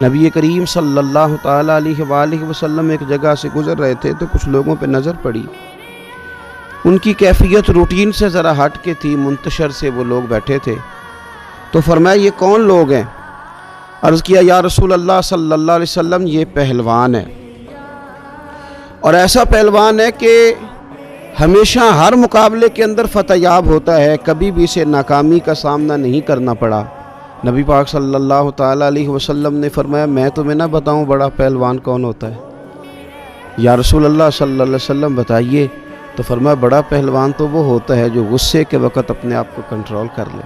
نبی کریم صلی اللہ تعالیٰ علیہ وآلہ وسلم ایک جگہ سے گزر رہے تھے تو کچھ لوگوں پہ نظر پڑی. ان کی کیفیت روٹین سے ذرا ہٹ کے تھی، منتشر سے وہ لوگ بیٹھے تھے. تو فرمایا یہ کون لوگ ہیں؟ عرض کیا یا رسول اللہ صلی اللہ علیہ وسلم یہ پہلوان ہے، اور ایسا پہلوان ہے کہ ہمیشہ ہر مقابلے کے اندر فتح یاب ہوتا ہے، کبھی بھی اسے ناکامی کا سامنا نہیں کرنا پڑا. نبی پاک صلی اللہ تعالیٰ علیہ وسلم نے فرمایا میں تمہیں نہ بتاؤں بڑا پہلوان کون ہوتا ہے؟ یا رسول اللہ صلی اللہ علیہ وسلم بتائیے. تو فرمایا بڑا پہلوان تو وہ ہوتا ہے جو غصے کے وقت اپنے آپ کو کنٹرول کر لے،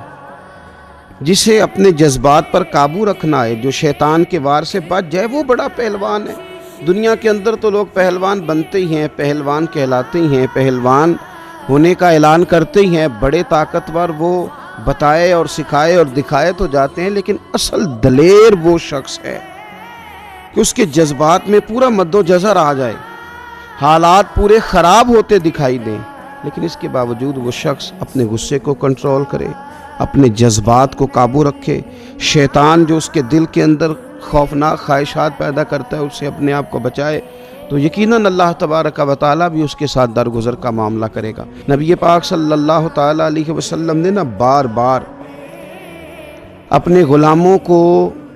جسے اپنے جذبات پر قابو رکھنا ہے، جو شیطان کے وار سے بچ جائے، وہ بڑا پہلوان ہے. دنیا کے اندر تو لوگ پہلوان بنتے ہی ہیں، پہلوان کہلاتے ہی ہیں، پہلوان ہونے کا اعلان کرتے ہی ہیں، بڑے طاقتور وہ بتائے اور سکھائے اور دکھائے تو جاتے ہیں، لیکن اصل دلیر وہ شخص ہے کہ اس کے جذبات میں پورا مد و جزر آ جائے، حالات پورے خراب ہوتے دکھائی دیں، لیکن اس کے باوجود وہ شخص اپنے غصے کو کنٹرول کرے، اپنے جذبات کو قابو رکھے. شیطان جو اس کے دل کے اندر خوفناک خواہشات پیدا کرتا ہے اس سے اپنے آپ کو بچائے، تو یقیناً اللہ تبارک و تعالیٰ بھی اس کے ساتھ درگزر کا معاملہ کرے گا. نبی پاک صلی اللہ تعالیٰ علیہ وسلم نے بار بار اپنے غلاموں کو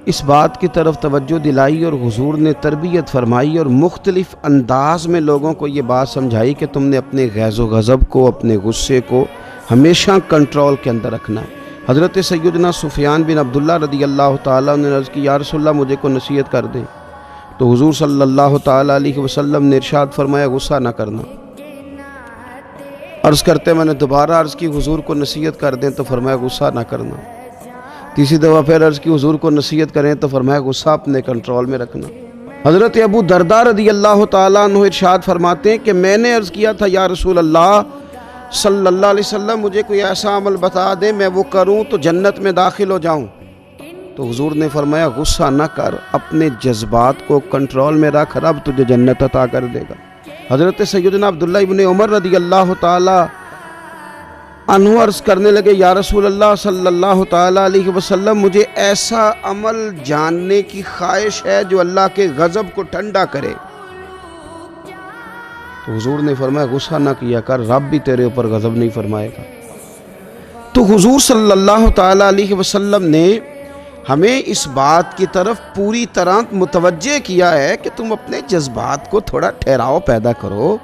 اس بات کی طرف توجہ دلائی، اور حضور نے تربیت فرمائی اور مختلف انداز میں لوگوں کو یہ بات سمجھائی کہ تم نے اپنے غیظ و غضب کو، اپنے غصے کو ہمیشہ کنٹرول کے اندر رکھنا ہے. حضرت سیدنا سفیان بن عبداللہ رضی اللہ تعالیٰ نے عرض کی یا رسول اللہ مجھے کو نصیحت کر دیں. تو حضور صلی اللہ تعالیٰ علیہ وسلم نے ارشاد فرمایا غصہ نہ کرنا. عرض کرتے میں نے دوبارہ عرض کی حضور کو نصیحت کر دیں، تو فرمایا غصہ نہ کرنا. تیسری دفعہ پھر عرض کی حضور کو نصیحت کریں، تو فرمایا غصہ اپنے کنٹرول میں رکھنا. حضرت ابو درداء رضی اللہ تعالیٰ عنہ ارشاد فرماتے ہیں کہ میں نے عرض کیا تھا یا رسول اللہ صلی اللہ علیہ وسلم مجھے کوئی ایسا عمل بتا دیں میں وہ کروں تو جنت میں داخل ہو جاؤں. تو حضور نے فرمایا غصہ نہ کر، اپنے جذبات کو کنٹرول میں رکھ، رب تجھے جنت عطا کر دے گا. حضرت سیدنا عبداللہ ابن عمر رضی اللہ تعالی عنہ عرض کرنے لگے یا رسول اللہ صلی اللہ تعالی علیہ وسلم مجھے ایسا عمل جاننے کی خواہش ہے جو اللہ کے غضب کو ٹھنڈا کرے. تو حضور نے فرمایا غصہ نہ کیا کر، رب بھی تیرے اوپر غضب نہیں فرمائے گا. تو حضور صلی اللہ تعالی علیہ وسلم نے ہمیں اس بات کی طرف پوری طرح متوجہ کیا ہے کہ تم اپنے جذبات کو تھوڑا ٹھہراؤ پیدا کرو.